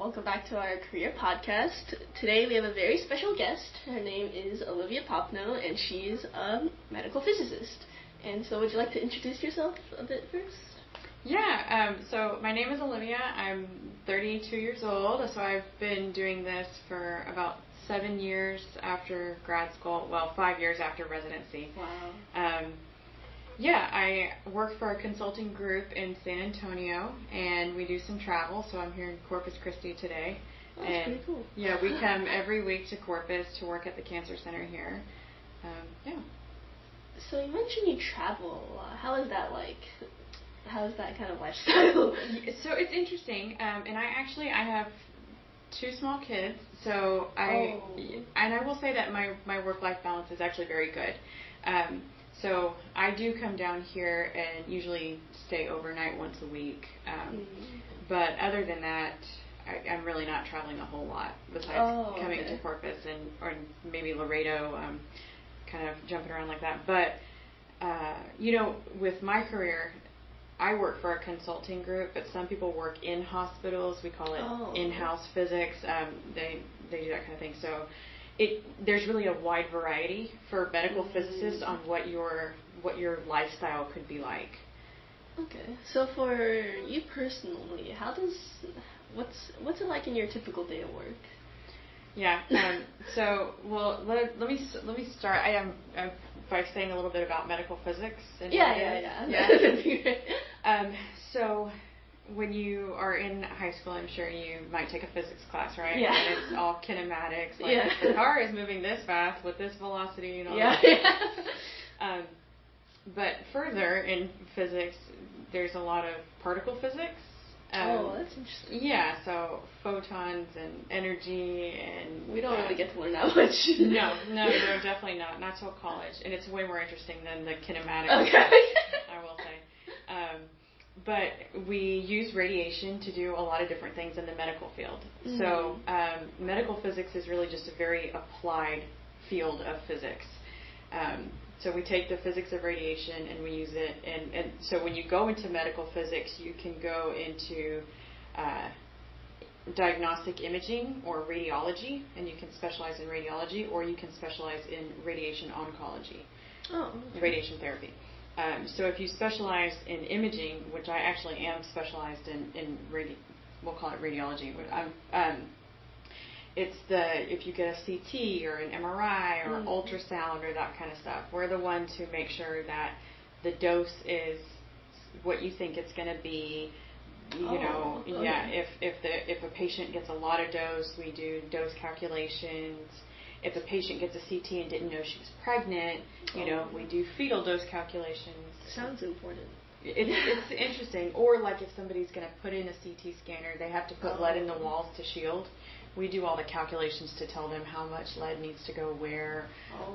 welcome back to our career podcast. Today we have a very special guest. Her name is Olivia Popnoe, and she's a medical physicist. And so would you like to introduce yourself a bit first? Yeah, so my name is Olivia. I'm 32 years old, so I've been doing this for about 7 years after grad school, 5 years after residency. Wow. Yeah, I work for a consulting group in San Antonio, and we do some travel, so I'm here in Corpus Christi today. That's pretty cool. Yeah, we come every week to Corpus to work at the cancer center here. Yeah. So you mentioned you travel a lot. How is that like? How is that kind of lifestyle? So it's interesting, and I have 2 small kids, so I will say that my work-life balance is actually very good. So I do come down here and usually stay overnight once a week. But other than that, I'm really not traveling a whole lot besides coming to Corpus or maybe Laredo, kind of jumping around like that. But, with my career, I work for a consulting group, but some people work in hospitals. We call it in-house physics. They do that kind of thing. So there's really a wide variety for medical physicists on what your lifestyle could be like. Okay. So for you personally, what's it like in your typical day of work? Yeah. Let me start. I am by saying a little bit about medical physics. Yeah. So when you are in high school, I'm sure you might take a physics class, right? Yeah. And it's all kinematics. Like the car is moving this fast with this velocity and all that. But further in physics, there's a lot of particle physics. That's interesting. Yeah, so photons and energy and... We don't really get to learn that much. No, definitely not. Not till college. And it's way more interesting than the kinematics, I will say. But we use radiation to do a lot of different things in the medical field. Mm-hmm. So medical physics is really just a very applied field of physics. So we take the physics of radiation and we use it. And so when you go into medical physics, you can go into diagnostic imaging or radiology, and you can specialize in radiology, or you can specialize in radiation oncology, radiation therapy. So if you specialize in imaging, which I actually am specialized in we'll call it radiology. It's if you get a CT or an MRI or ultrasound or that kind of stuff, we're the ones who make sure that the dose is what you think it's going to be. If a patient gets a lot of dose, we do dose calculations. If a patient gets a CT and didn't know she was pregnant, we do fetal dose calculations. Sounds important. It's interesting. Or like if somebody's going to put in a CT scanner, they have to put lead in the walls to shield. We do all the calculations to tell them how much lead needs to go where,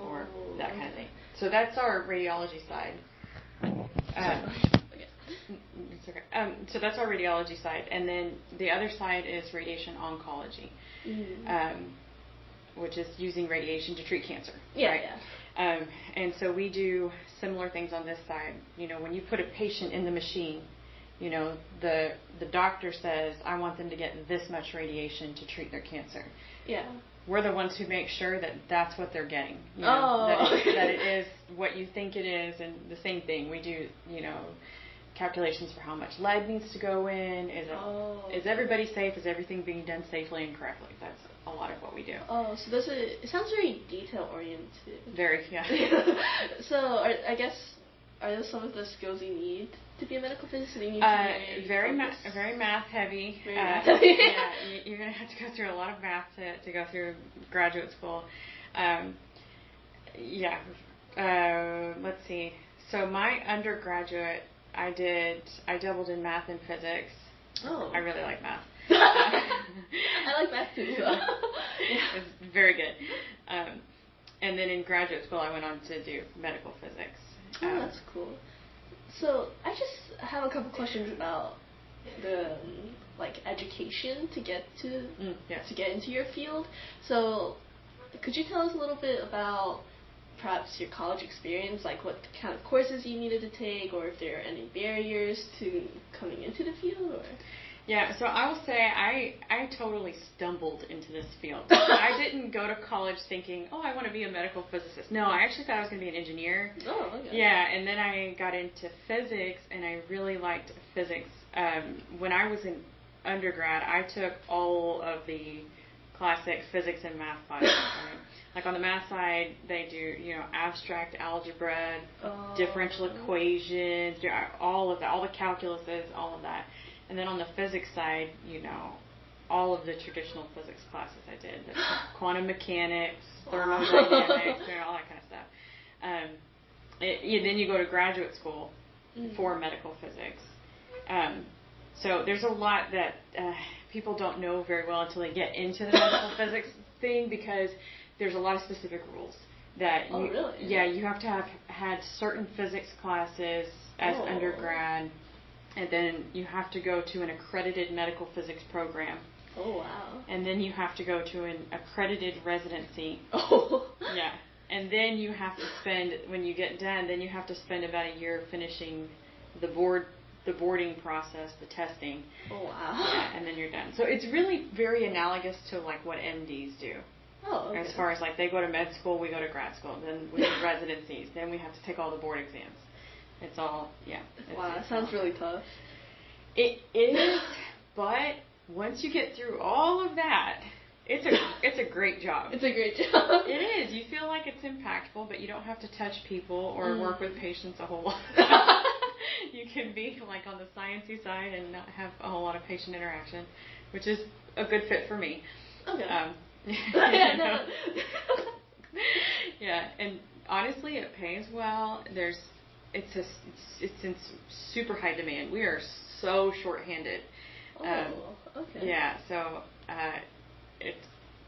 or that kind of thing. So that's our radiology side. So that's our radiology side, and then the other side is radiation oncology. Which is using radiation to treat cancer. Right? And so we do similar things on this side. When you put a patient in the machine, the doctor says, I want them to get this much radiation to treat their cancer. Yeah. We're the ones who make sure that that's what they're getting. That it is what you think it is, and the same thing. We do, calculations for how much lead needs to go in. Is everybody safe? Is everything being done safely and correctly? That's a lot of what we do. So it sounds very detail-oriented. Very, yeah. So I guess, are those some of the skills you need to be a medical physicist? Very math heavy. Math heavy. Yeah, you're going to have to go through a lot of math to go through graduate school. Let's see. So my undergraduate, I doubled in math and physics. I really like math. I like math too. So. It's very good. And then in graduate school, I went on to do medical physics. That's cool. So I just have a couple questions about the education to get to get into your field. So could you tell us a little bit about perhaps your college experience, like what kind of courses you needed to take, or if there are any barriers to coming into the field? Or? Yeah, so I will say I totally stumbled into this field. I didn't go to college thinking, oh, I want to be a medical physicist. No, I actually thought I was going to be an engineer. Oh, okay. Yeah, and then I got into physics, and I really liked physics. When I was in undergrad, I took all of the classic physics and math classes. Like on the math side, they do, abstract algebra, differential equations, all of that, all the calculuses, all of that. And then on the physics side, all of the traditional physics classes I did. The quantum mechanics, thermodynamics, all that kind of stuff. Then you go to graduate school for medical physics. So there's a lot that people don't know very well until they get into the medical physics thing, because there's a lot of specific rules that really? Yeah, you have to have had certain physics classes as undergrad, and then you have to go to an accredited medical physics program. Oh, wow. And then you have to go to an accredited residency. Oh. Yeah. And then you have to spend, when you get done, then you have to spend about a year finishing the boarding process, the testing. Oh, wow. Yeah, and then you're done. So it's really very analogous to like what MDs do. Oh, okay. As far as like they go to med school, we go to grad school, then we do residencies, then we have to take all the board exams. It's all, Wow, that sounds really tough. It is, but once you get through all of that, it's a great job. It's a great job. It is. You feel like it's impactful, but you don't have to touch people or work with patients a whole lot. You can be like on the sciencey side and not have a whole lot of patient interaction, which is a good fit for me. Okay. Yeah, and honestly, it pays well. It's in super high demand. We are so short-handed. Okay. Yeah, so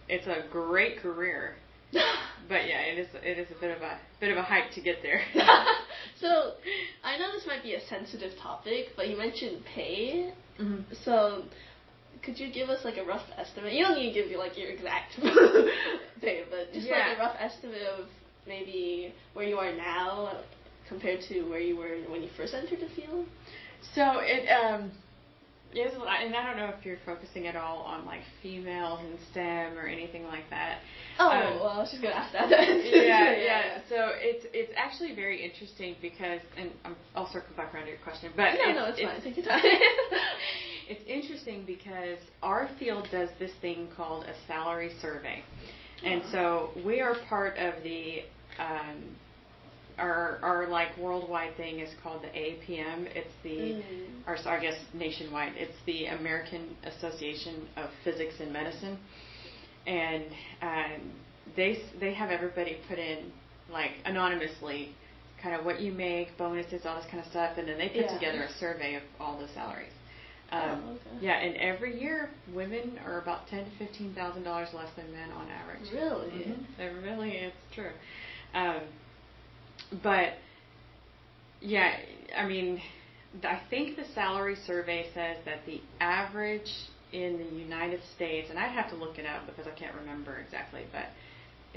it's a great career, but yeah, it is a bit of a hike to get there. So I know this might be a sensitive topic, but you mentioned pay. Mm-hmm. So could you give us like a rough estimate? You don't need to give like your exact pay, but just like a rough estimate of maybe where you are now compared to where you were when you first entered the field? So it is, and I don't know if you're focusing at all on like females in STEM or anything like that. Oh, well, I was just gonna ask that. Yeah. So it's actually very interesting because, and I'll circle back around to your question, but no, it's fine. Take your time. It's interesting because our field does this thing called a salary survey, and so we are part of the our like worldwide thing is called the APM. It's the, or I guess nationwide, it's the American Association of Physics and Medicine, and they have everybody put in like anonymously, kind of what you make, bonuses, all this kind of stuff, and then they put together a survey of all the salaries. Yeah, and every year women are about $10,000 to $15,000 less than men on average. Really? Mm-hmm. It really is true. But yeah, I mean, I think the salary survey says that the average in the United States, and I'd have to look it up because I can't remember exactly, but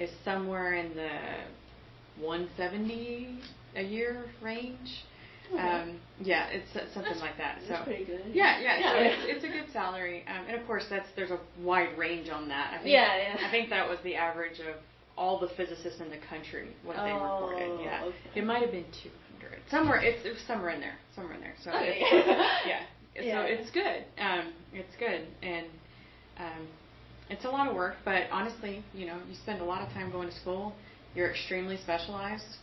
is somewhere in the 170 a year range. Okay. Yeah, it's something like that. That's pretty good. Yeah. So it's a good salary, and of course there's a wide range on that. I think, I think that was the average of all the physicists in the country what they reported. Yeah, okay. It might have been 200 somewhere. It was somewhere in there. So okay. So it's good. It's good, and it's a lot of work. But honestly, you spend a lot of time going to school. You're extremely specialized.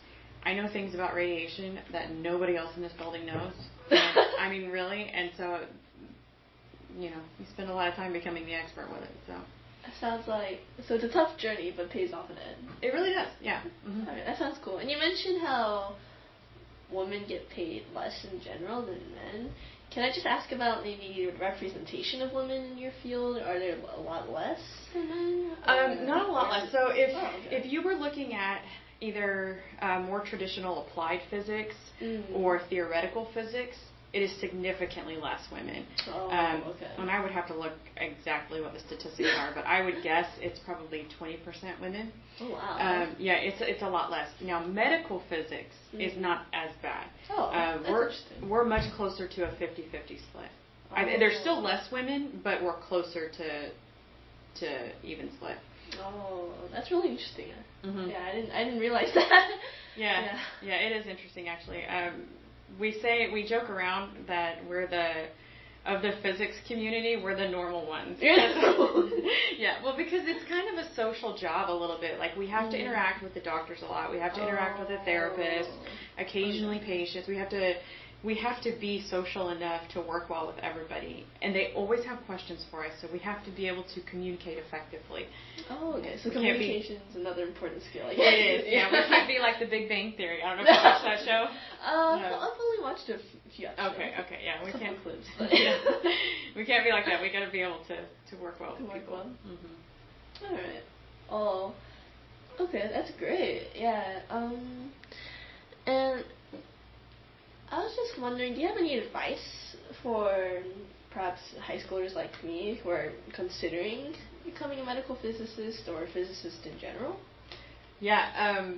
I know things about radiation that nobody else in this building knows. And, I mean, really. And so, you spend a lot of time becoming the expert with it. So. Sounds like, so it's a tough journey, but pays off in the end. It really does, yeah. Mm-hmm. Okay, that sounds cool. And you mentioned how women get paid less in general than men. Can I just ask about maybe the representation of women in your field? Are there a lot less than men? Not a lot less. So if you were looking at either more traditional applied physics or theoretical physics, it is significantly less women. Okay. And I would have to look exactly what the statistics are, but I would guess it's probably 20% women. Oh, wow. Yeah, it's a lot less. Now, medical physics is not as bad. That's interesting. We're much closer to a 50-50 split. There's still less women, but we're closer to even split. Oh, that's really interesting. Mm-hmm. Yeah, I didn't realize that. Yeah, it is interesting actually. We joke around that we're of the physics community, we're the normal ones. Yeah, well, because it's kind of a social job a little bit. Like, we have to interact with the doctors a lot. We have to interact with the therapists, occasionally patients. We have to be social enough to work well with everybody. And they always have questions for us, so we have to be able to communicate effectively. Oh, okay. So communication is another important skill, I guess. It is, yeah. We can't be like The Big Bang Theory. I don't know if you watched that show. No. I've only watched a few episodes. Okay, yeah. We can't clips. We can't be like that. We got to be able to work well with people. Mm-hmm. All right. Oh, okay. That's great. Yeah. And I was just wondering, do you have any advice for perhaps high schoolers like me who are considering becoming a medical physicist or a physicist in general? Yeah.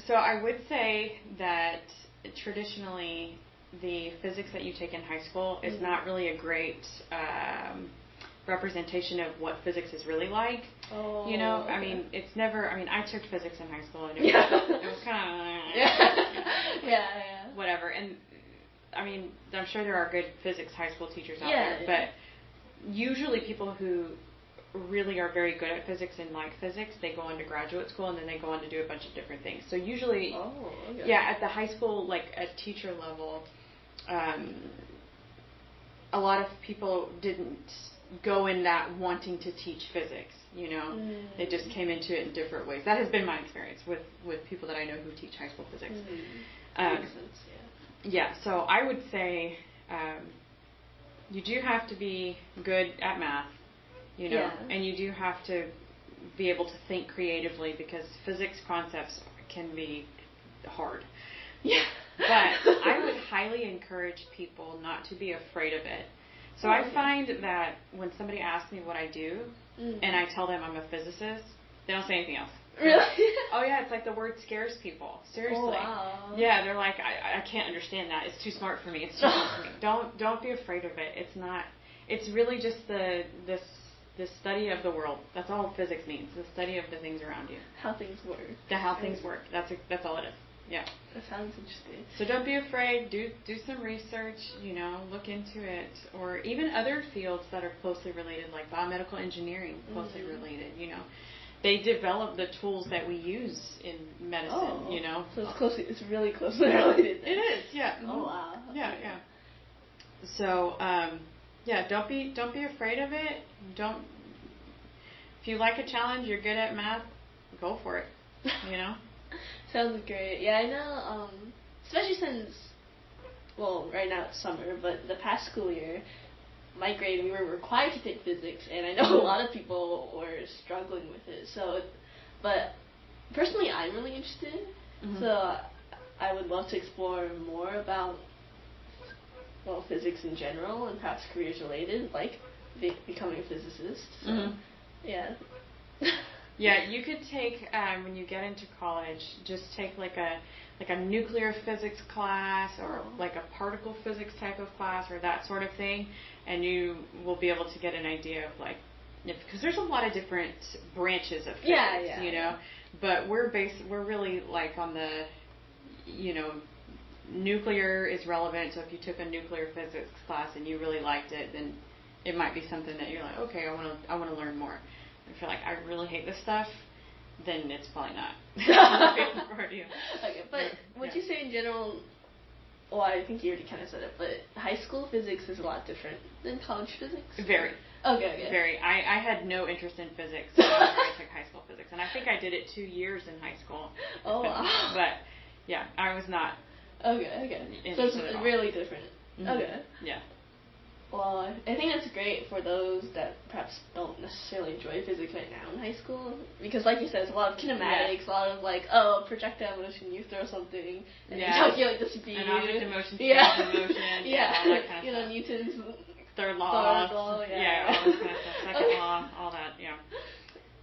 So I would say that traditionally the physics that you take in high school is not really a great representation of what physics is really like. Oh, okay. I mean, it's never. I mean, I took physics in high school, and it was kind of whatever. And I mean, I'm sure there are good physics high school teachers out there, but usually people who really are very good at physics and like physics, they go into graduate school and then they go on to do a bunch of different things. So usually, at the high school, like at teacher level, a lot of people didn't go in that wanting to teach physics. They just came into it in different ways. That has been my experience with people that I know who teach high school physics. Makes sense, yeah. So I would say you do have to be good at math. And you do have to be able to think creatively because physics concepts can be hard. Yeah. But I would highly encourage people not to be afraid of it. So I find that when somebody asks me what I do and I tell them I'm a physicist, they don't say anything else. Really? Oh yeah, it's like the word scares people. Seriously. Oh, wow. Yeah, they're like, I can't understand that. It's too smart for me. It's too smart for me. Don't be afraid of it. It's not. It's really just the study of the world. That's all physics means. The study of the things around you. How things work. How things work. That's all it is. Yeah. That sounds interesting. So don't be afraid. Do some research. Look into it, or even other fields that are closely related, like biomedical engineering, closely related. They develop the tools that we use in medicine. So it's really closely related. It is. Yeah. Oh wow. Yeah. So don't be afraid of it. If you like a challenge, you're good at math, go for it. Sounds great. Yeah, I know. Especially since, right now it's summer, but the past school year, my grade we were required to take physics, and I know a lot of people were struggling with it. So, but personally, I'm really interested. So I would love to explore more about physics in general and perhaps careers related, like becoming a physicist. So, yeah. Yeah, you could take when you get into college, just take like a nuclear physics class or like a particle physics type of class or that sort of thing, and you will be able to get an idea of because there's a lot of different branches of physics, But we're really like on the, nuclear is relevant. So if you took a nuclear physics class and you really liked it, then it might be something that you're like, okay, I want to learn more. If you're like, I really hate this stuff, then it's probably not for you. Okay, but would you say in general, I think you already kind of said it, but high school physics is a lot different than college physics? Very. Okay. Very. I had no interest in physics when I took high school physics, and I think I did it 2 years in high school. Oh, wow. But, yeah, I was not. Okay. So it's really different. Okay. Yeah. Well, I think that's great for those that perhaps don't necessarily enjoy physics right now in high school. Because like you said, it's a lot of kinematics, a lot of projectile motion, you throw something, and you calculate the speed. And object motion, motion, all that kind of stuff. Newton's third law. All this kind of stuff. Second law, all that,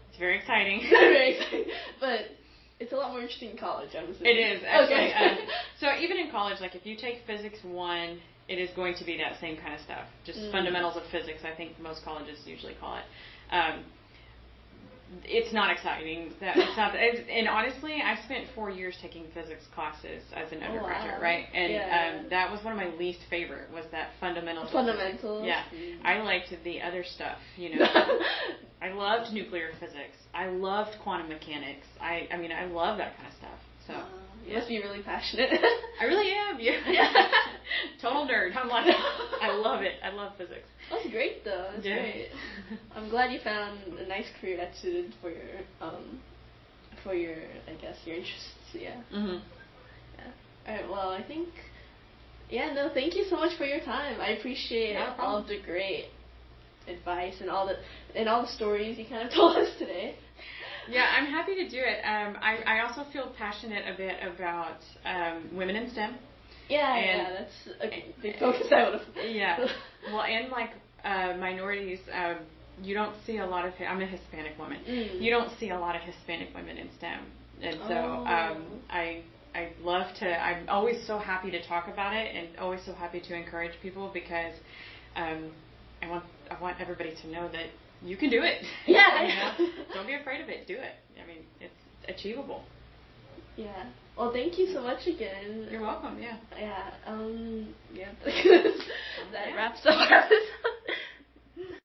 It's very exciting. Very exciting. But it's a lot more interesting in college, I would say. It is, actually. So even in college, like if you take physics 1 it is going to be that same kind of stuff. Just fundamentals of physics, I think most colleges usually call it. It's not exciting. And honestly, I spent 4 years taking physics classes as an undergraduate, right? And that was one of my least favorite, was that fundamentals. Yeah. I liked the other stuff, you know. I loved nuclear physics. I loved quantum mechanics. I mean, I love that kind of stuff. So you must be really passionate. I really am. Yeah. Total nerd. I'm like, I love it. I love physics. That's great, though. That's great. I'm glad you found a nice career that's suited for your, I guess, your interests. Yeah. Mm-hmm. Yeah. All right. Well, I think. Yeah. No. Thank you so much for your time. I appreciate all of the great advice and all the stories you kind of told us today. Yeah, I'm happy to do it. I also feel passionate a bit about women in STEM. Yeah, that's a big focus I would have. Yeah. Well, and like minorities, you don't see a lot of. I'm a Hispanic woman. You don't see a lot of Hispanic women in STEM, and so I love to. I'm always so happy to talk about it, and always so happy to encourage people, because I want everybody to know that you can do it. Yeah. You know? Don't be afraid of it. Do it. I mean, it's achievable. Yeah. Well, thank you so much again. You're welcome. Yeah. Yeah. Yeah. That wraps up our episode.